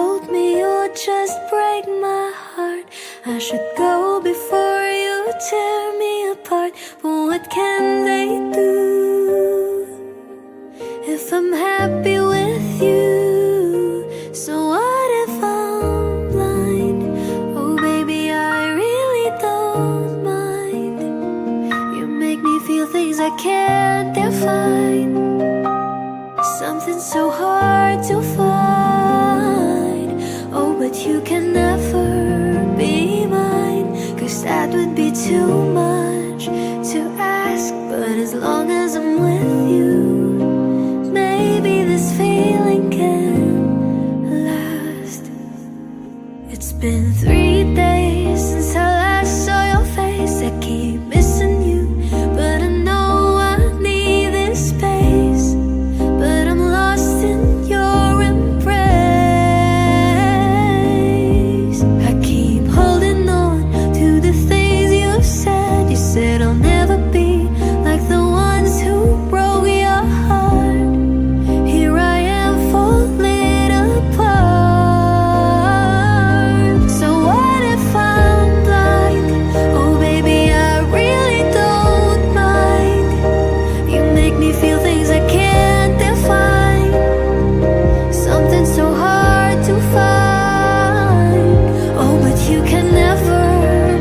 told me you would just break my heart. I should go before you tear me apart. But what can they do if I'm happy with you? So what if I'm blind? Oh baby, I really don't mind. You make me feel things I can't define. Something so hard to find. Oh, but you can never be mine, 'cause that would be too much to ask. But as long as I'm with you, maybe this feeling can last. It's been 3 days since I last saw your face. I keep missing you, but I know I need this space. But I'm lost in your embrace. I keep holding on to the things you said. You said I'll never be like the ones who broke your heart. Here I am falling apart. So what if I'm blind? Oh baby, I really don't mind. You make me feel things I can't define. Something so hard to find. Oh, but you can never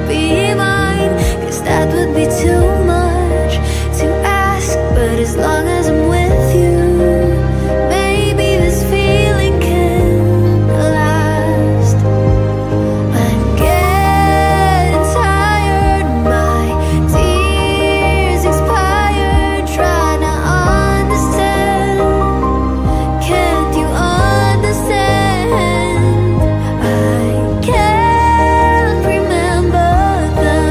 be mine, 'cause that would be too much to ask. But as long as I'm with you, maybe this feeling can last. I'm getting tired, my tears expired, trying to understand. Can't you understand? I can't remember the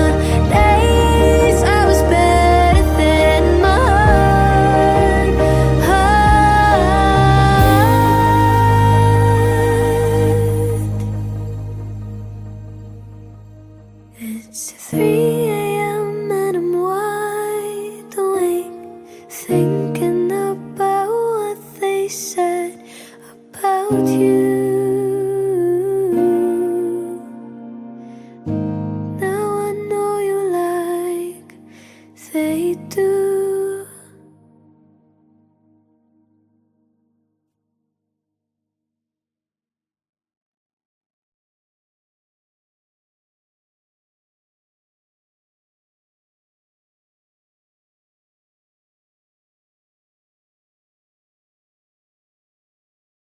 days I was better than mine. It's 3 a.m. and I'm wide awake, thinking about what they said about you. Now I know you like they do.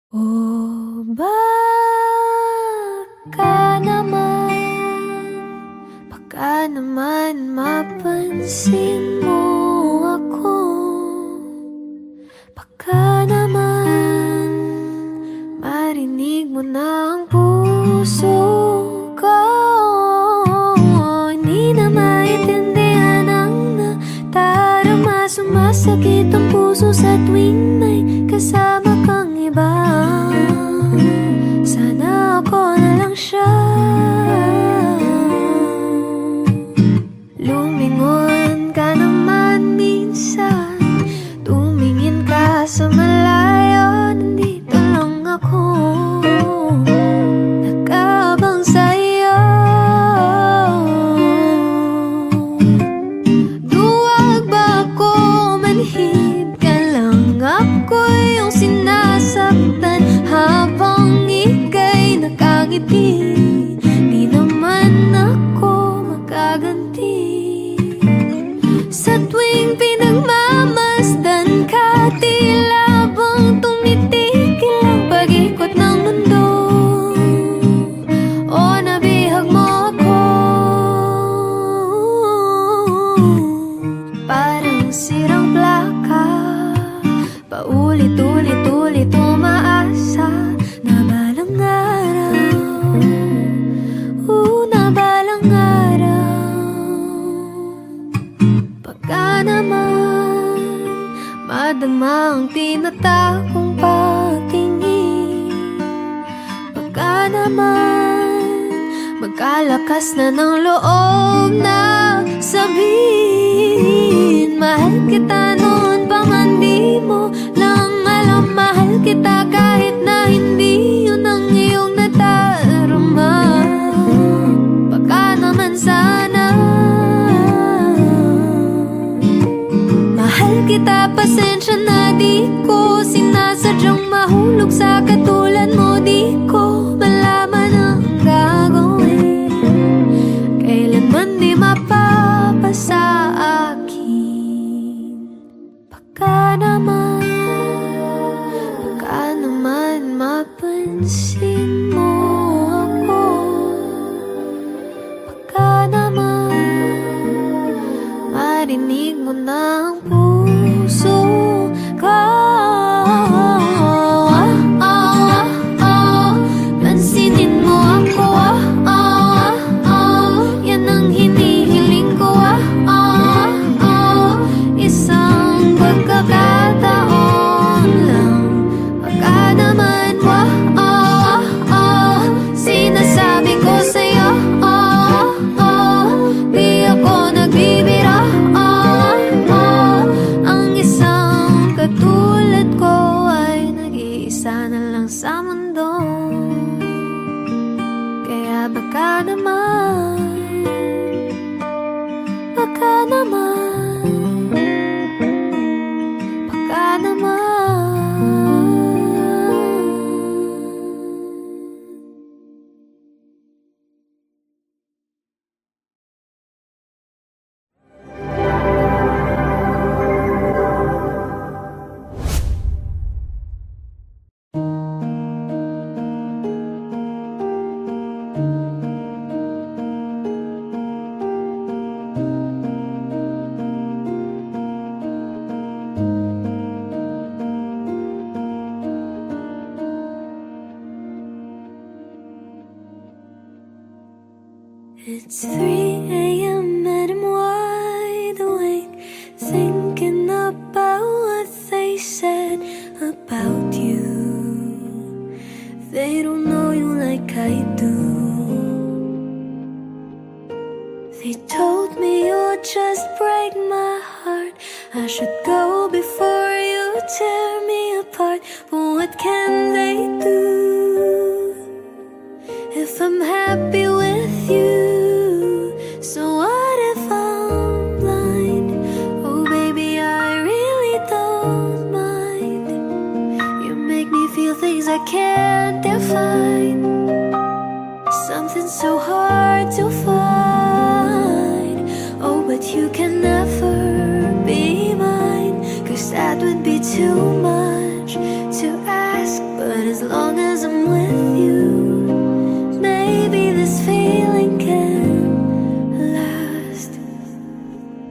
Oh, baka naman mapansin mo ako. Baka naman marinig mo na ang puso ko. Hindi na maintindihan ang nadarama. Sumasakit ang puso sa tuwing may kasama kang iba. Sana ako na lang siya. Lumingon ka naman minsan, tumingin ka sa malayo. Nandito lang ako, nag-aabang sa'yo. Duwag ba ako manhid ka lang? Ako yung sinasaktan habang ika'y nakangiti. Di naman ako makaganti. Sa tuwing pinagmamasdan ka, tila bang tumitigil ang pag-ikot ng mundo. O nabihag mo ako, parang sirang plaka. Paulit-ulit-ulit umaasa na balang araw, na balang araw. Pagka naman madama ang tinatakong patingin, pagka naman magkalakas na ng loob na sabihin, mahal kita noon pa man di mo lang alam. Mahal kita kahit na hindi yun ang iyong mapapansin mo ako. Baka naman marinig mo na ang puso ko. Pansinin mo ako. Yan ang hinihiling ko. Isang pagkakataon lang. Baka naman sinasabi ko sa'yo, di ako nagbibiro. Ang isang katulad ko ay nag-iisa na lang sa mundo. Kaya baka naman baka naman It's 3 a.m. and I'm wide awake, thinking about what they said about you. They don't know you like I do. They told me you'll just break my heart. I should go before you tear me apart. But what can they do if I'm happy with you? So what if I'm blind? Oh baby, I really don't mind. You make me feel things I can't define, something so hard to find. Oh, but you can never be mine, 'cause that would be too much to ask. But as long as I'm with you, maybe this feeling can last.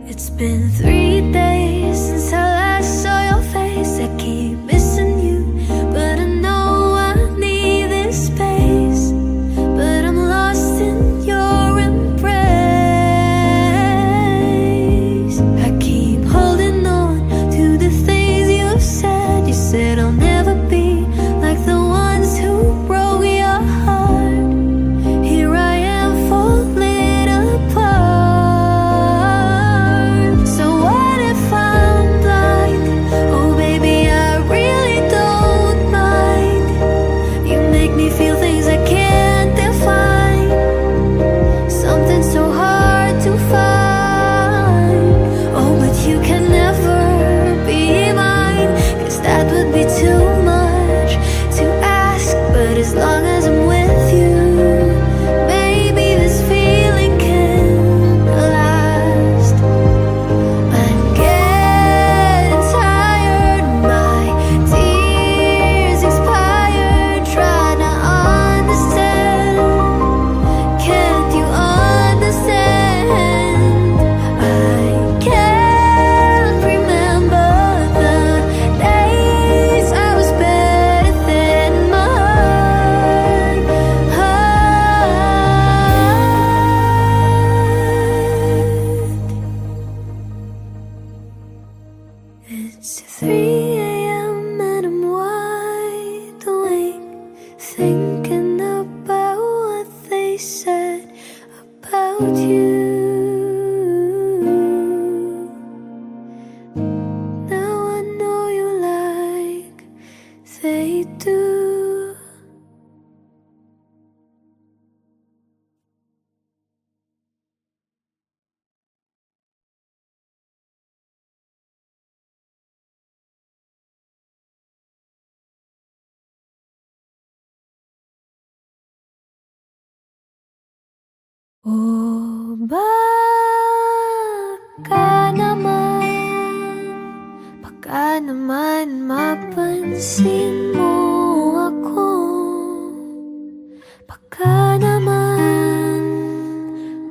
It's been 3 days since I last saw your face. I keep missing you, but I know I need this space. But I'm lost in your embrace. I keep holding on to the things you said. You said I'll never be like the ones who broke your heart. Here I am falling apart. So what if I'm blind? Oh baby, I really don't mind. You make me feel things I can't define, something so hard to find. Oh, but you can never be mine, 'cause that would be too much to ask. But as long as I'm with you, maybe this feeling can last. I'm getting tired, my tears expired, trying to understand. Can't you understand? I can't remember the days I was better than mine. It's 3 a.m. and I'm wide awake, thinking about what they said about you. Now I know you like they do. Oh, baka naman mapansin mo ako. Baka naman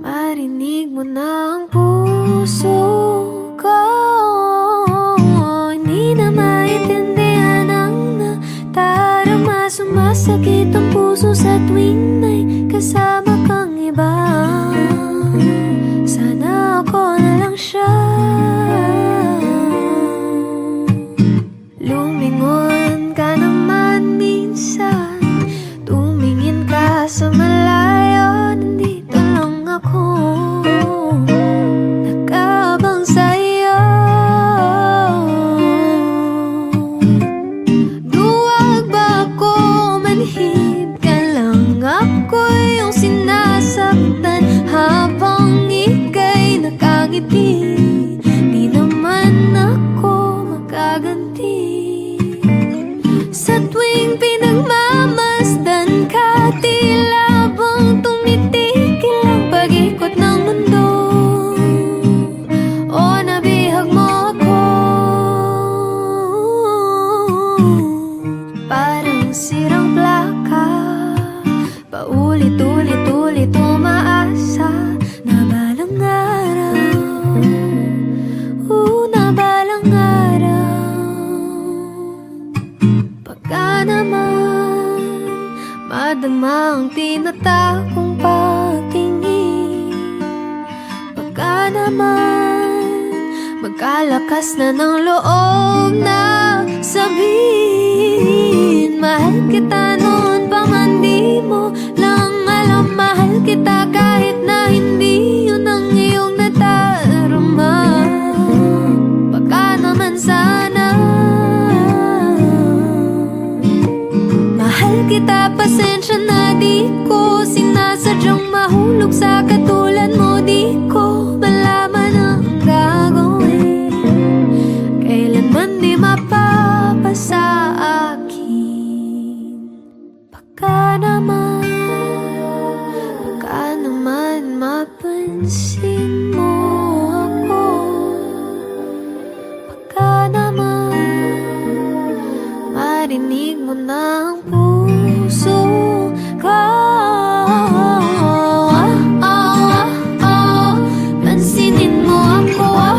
marinig mo na ang puso ko. Hindi na maintindihan ang nadarama. Sumasakit ang puso sa tuwing may kasama kang iba. Sana ako na lang siya. Lumingon ka naman minsan, tumingin ka sa malayo. Nandito lang ako, nakabang sa'yo. Duwag ba ako manhid ka lang? Ako yung sinasaktan habang ika'y nakangiti. Di naman ako makaganti. Sa tuwing pinagmamasdan ka, tila bang tumitigil ang pag-ikot ng mundo. O nabihag mo ako, parang sirang plaka. Paulit-ulit-ulit umaasa na balang araw, na balang araw. Baka naman madama ang tinatakong pagtingin. Baka naman magkalakas na ng loob na sabihin mahal kita noon pa man di mo lang alam. Mahal kita kahit na hindi yun ang iyong nadarama. Baka naman sana mahal kita, pasensya na di ko sinasadyang mahulog sa katulad mo. Di ko malaman ang gagawin, kailanman di mapapasa akin. Baka naman mapansin mo ako. Baka naman marinig mo na ang puso ko. Pansinin mo ako.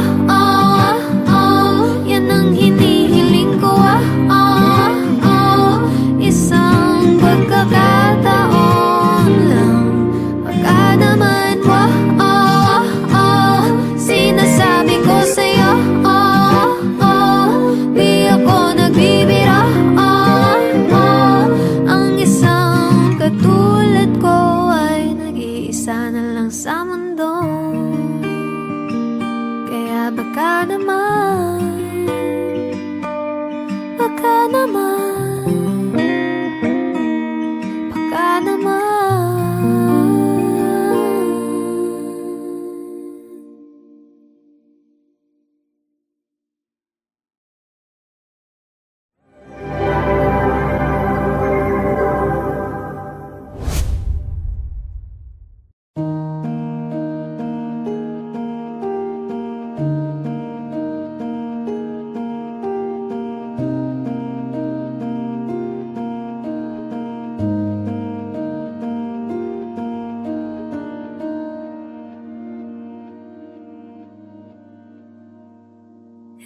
Yan ang hinihiling ko. Isang pagkakataon lang. Baka naman sinasabi ko sa'yo, di ako nagbibiro. Ang isang katulad ko ay nag-iisa na lang sa mundo. Kaya baka naman baka naman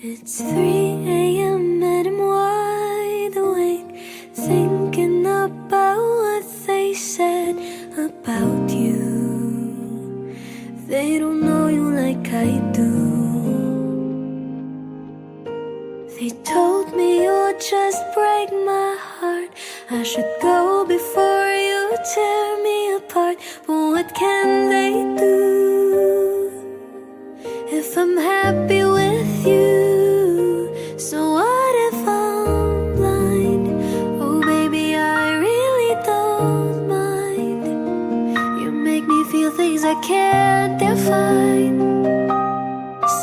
It's 3 a.m. and I'm wide awake, thinking about what they said about you. They don't know you like I do. They told me you'll just break my heart. I should go before you tear me apart. But what can they do if I'm happy with you? So what if I'm blind? Oh baby, I really don't mind. You make me feel things I can't define.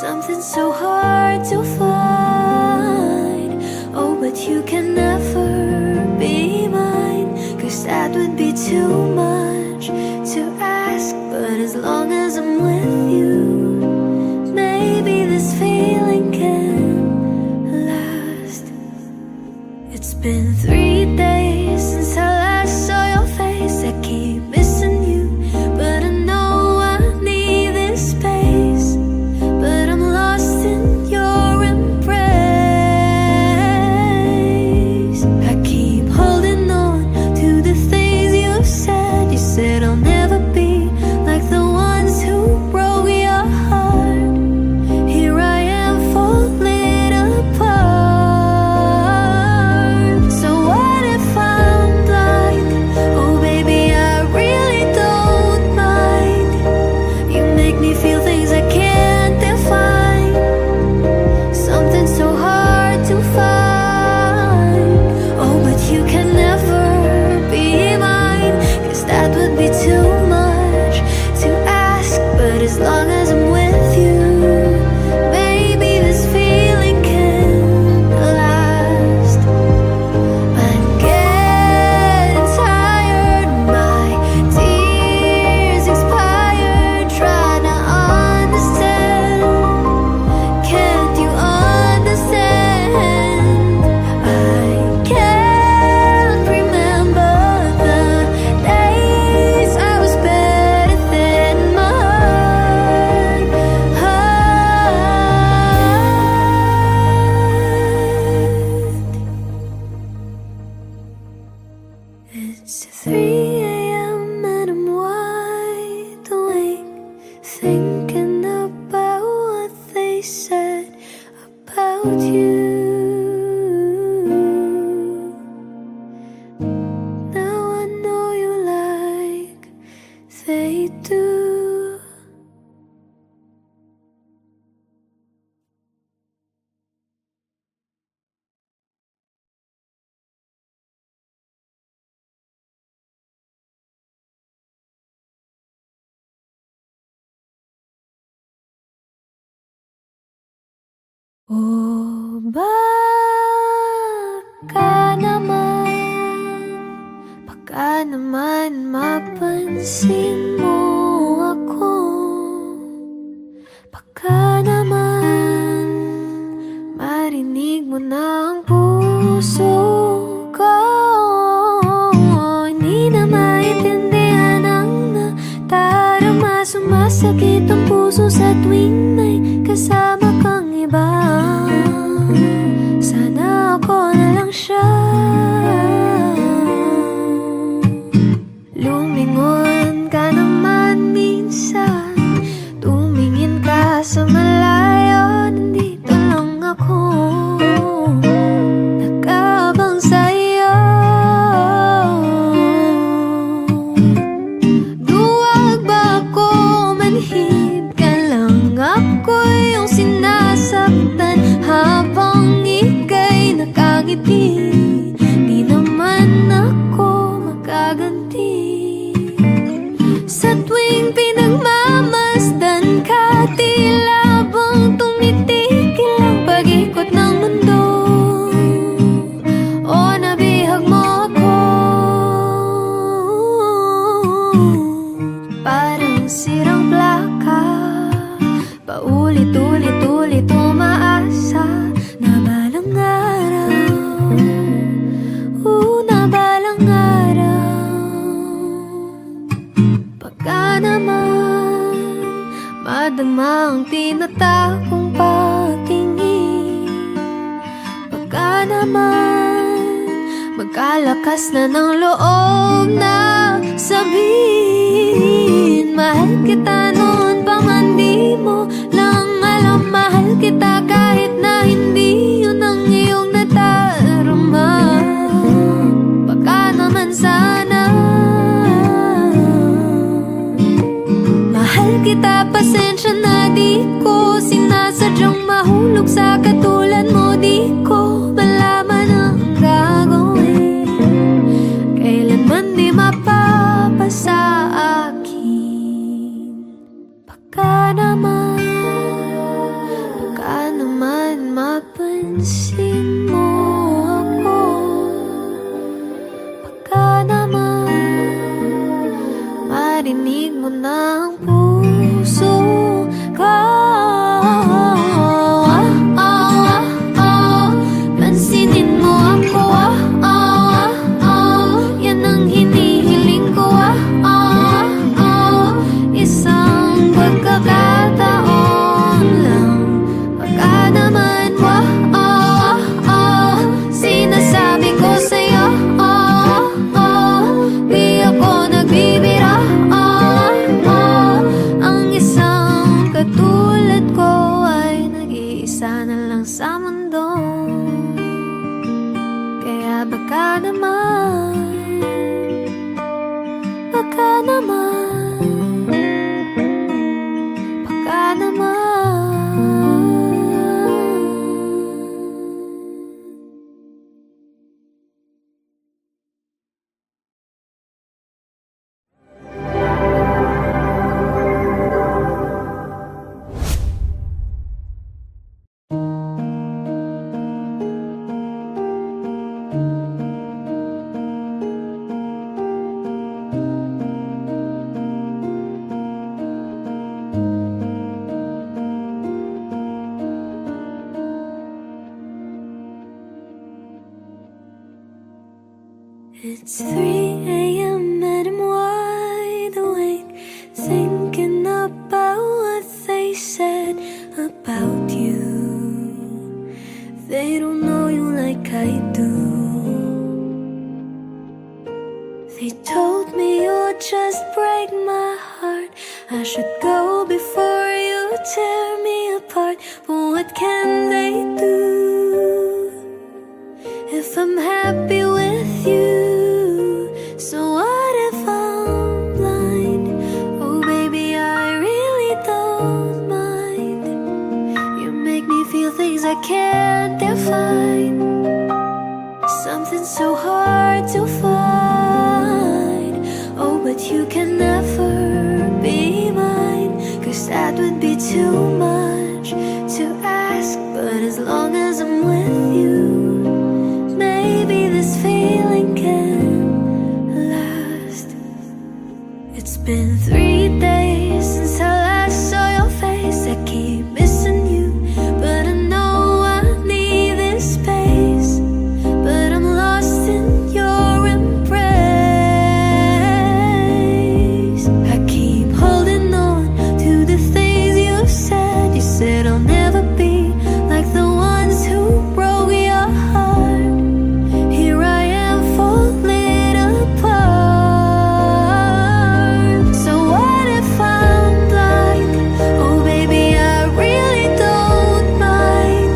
Something so hard to find. Oh, but you can never be mine, 'cause that would be too much to ask. But as long as I'm with you, maybe this feeling can last. It's been 3 days since I last saw your face. I keep do. Oh, baka naman mapansin mo ako. Baka naman marinig mo na ang puso ko. Hindi na maintindihan ang nadarama. Sumasakit ang puso sa tuwing may kasama kang iba. Sana ako na lang siya. Lumingon ka naman minsan, tumingin ka sa malayo. Nandito lang ako, nag-aabang sa'yo. Duwag ba ako manhid ka lang? Ako yung sinasaktan habang ika'y nakangiti. Di naman ako makaganti. Sa tuwing pinagmamasdan ka, tila bang tumitigil ang pag-ikot ng mundo. O nabihag mo ako, parang sirang plaka. Paulit-ulit-ulit umaasa na balang araw, na balang araw. Baka naman madama ang tinatapong patingin. Baka naman magkalakas na ng loob na sabihin mahal kita noon pa man di mo lang alam. Mahal kita kahit na hindi yun ang iyong nadarama. Baka naman sana mahal kita, pasensya na di ko sinasadyang mahulog sa katulad mo. Di ko malaman ang gagawin, kailanman di mapapasa akin. Baka naman mapansin mo ako. Baka naman marinig mo na ang puso ko. Pansinin mo ako. Yan ang hinihiling ko. Isang pagkakataon lang. Baka naman sinasabi ko sa'yo, di ako nagbibira. Ang isang katulad ko ay nag-iisa na lang sa mundo. Kaya baka naman baka naman It's 3 a.m. and I'm wide awake, thinking about what they said about you. They don't know you like I do. They told me you'll just break my heart. I should go before you tear me apart. But what can they do if I'm happy with you? So what if I'm blind? Oh can't define, something so hard to find. Oh, but you can never be mine, 'cause that would be too much to ask. But as long as I'm with you, maybe this feeling can last. It's been 3 days since I last saw your face. I keep missing you, but I know I need this space. But I'm lost in your embrace. I keep holding on to the things you said. You said I'll never be like the ones who broke your heart. Here I am falling apart. So what if I'm blind? Oh baby, I really don't mind.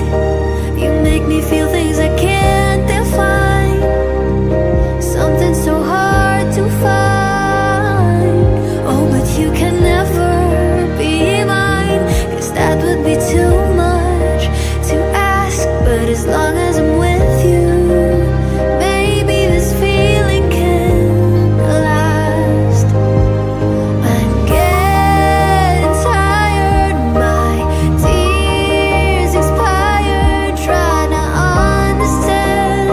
You make me feel things I can't define, something so hard to find. Oh, but you can never be mine, 'cause that would be too much to ask. But as long as I'm with you, maybe this feeling can last. I'm getting tired, my tears expired, trying to understand.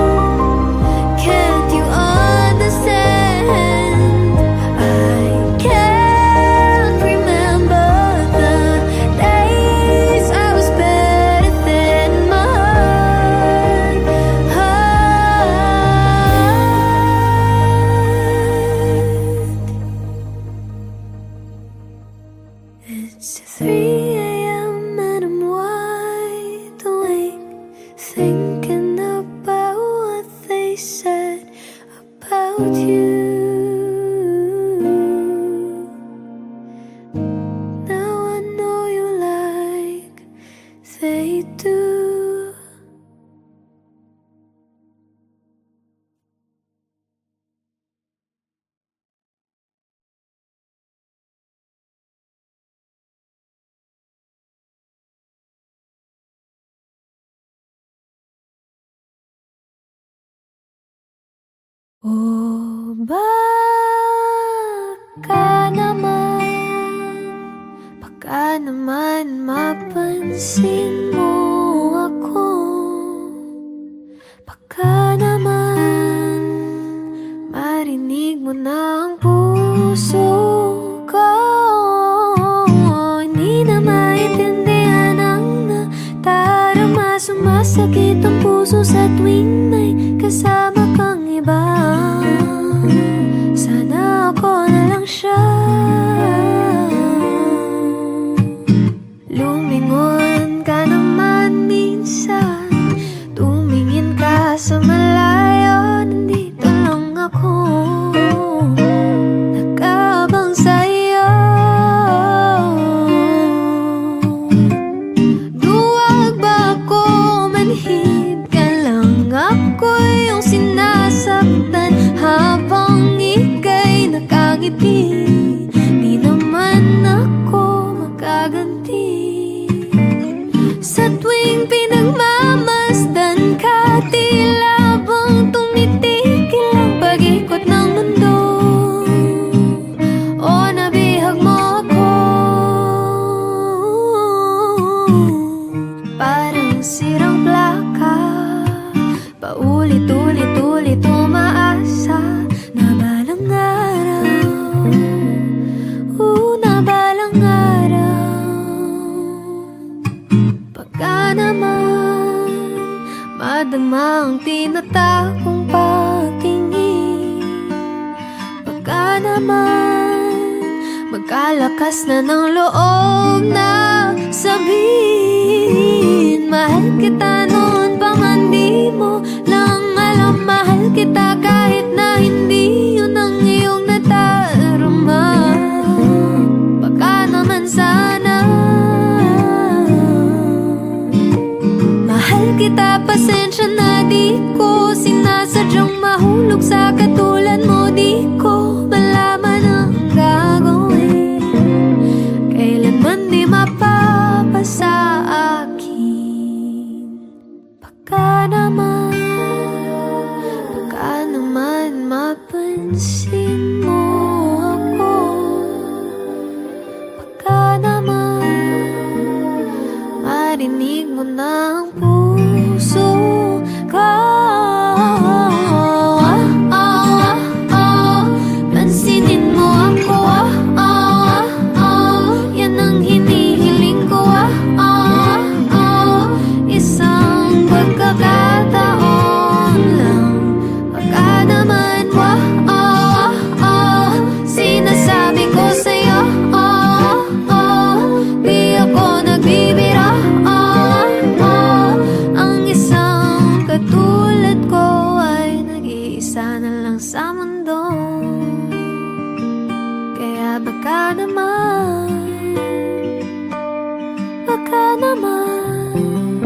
Can't you understand? I can't remember the days I was better than mine. It's 3 a.m. and I'm wide awake, thinking about what they said about you. Now I know you like they do. Oh, baka naman mapansin mo ako. Baka naman marinig mo na ang puso ko. Hindi na maintindihan ang nadarama. Sumasakit ang puso sa tuwing may kasama kang iba. Sana ako na lang siya. Lumingon ka naman minsan, tumingin ka sa malayo. Nandito lang ako, nag-aabang sa'yo. Duwag ba ako manhid ka lang? Ako yung sinasaktan habang ika'y nakangiti. Di naman ako makaganti. Sa tuwing pinagmamasdan ka, tila bang tumitigil ang pag-ikot ng mundo. O nabihag mo ako, parang sirang plaka. Paulit-ulit-ulit umaasa na balang araw, na balang araw. Pagka naman madama ang tinatapong pagtingin, pagka naman magkalakas na ng loob na sabihin, mahal kita noon pa man di mo lang alam. Mahal kita kahit na hindi yun ang iyong nadarama. Baka naman sana mahal kita, pasensya na di ko sinasadyang mahulog sa katulad mo. Di ko malaman ang gagawin, kailanman di mapapasa akin. baka naman, baka naman,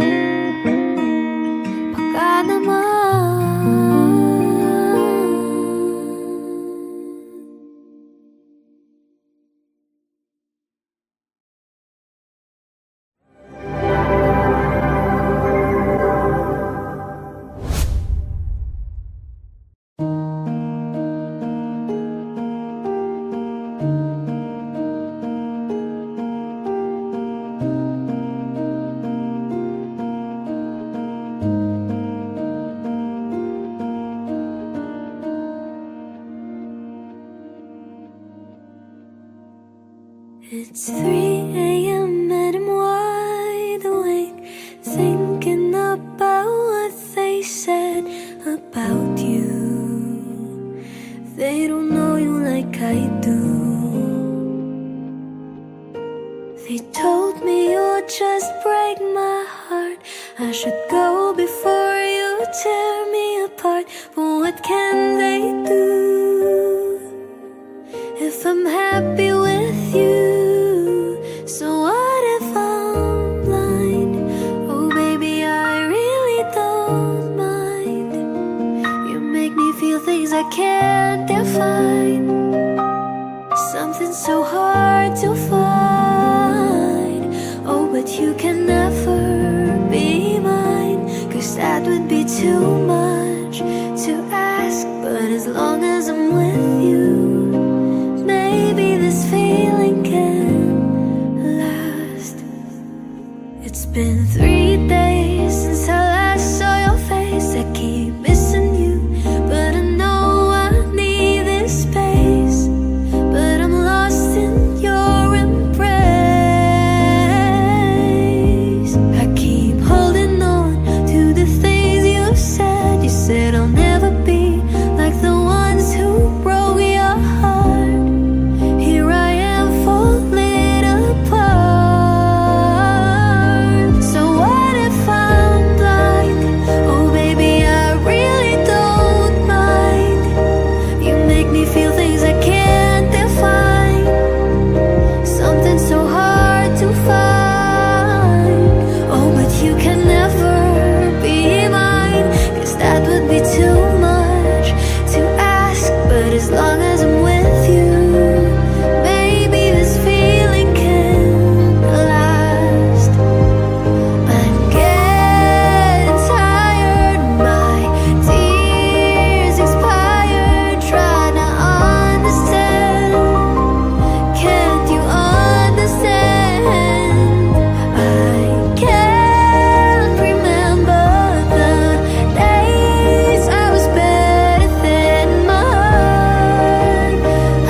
baka naman. It's 3 a.m. and I'm wide awake, thinking about what they said about you. They don't know you like I do. They told me you'll just break my heart. I should go before you tear me apart. But what can they do if I'm happy with you? So what if I'm blind? Oh baby, I really don't mind. You make me feel things I can't define, something so hard to find. Oh, but you can never be mine, 'cause that would be too much to ask. But as long as I'm with you, maybe this feeling can last. It's been 3 days since I last saw your face. I keep missing you, but I know I need this space. But I'm lost in your embrace. I keep holding on to the things you said. You said I'll never be like the ones who broke your heart. Here I am falling apart. So what if I'm blind? Oh baby, I really don't mind. You make me feel things I can't define, something so hard to find. Oh, but you can never be mine, 'cause that would be too much to ask. But as long as I'm with you, maybe this feeling can last. I'm getting tired, my tears expired, trying to understand. Can't you understand? I can't remember the days I was better than my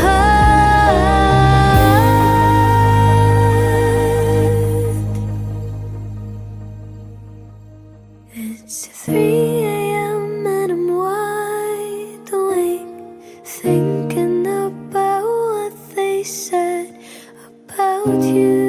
heart. It's 3 a.m. and I'm wide awake, thinking about what they said about you.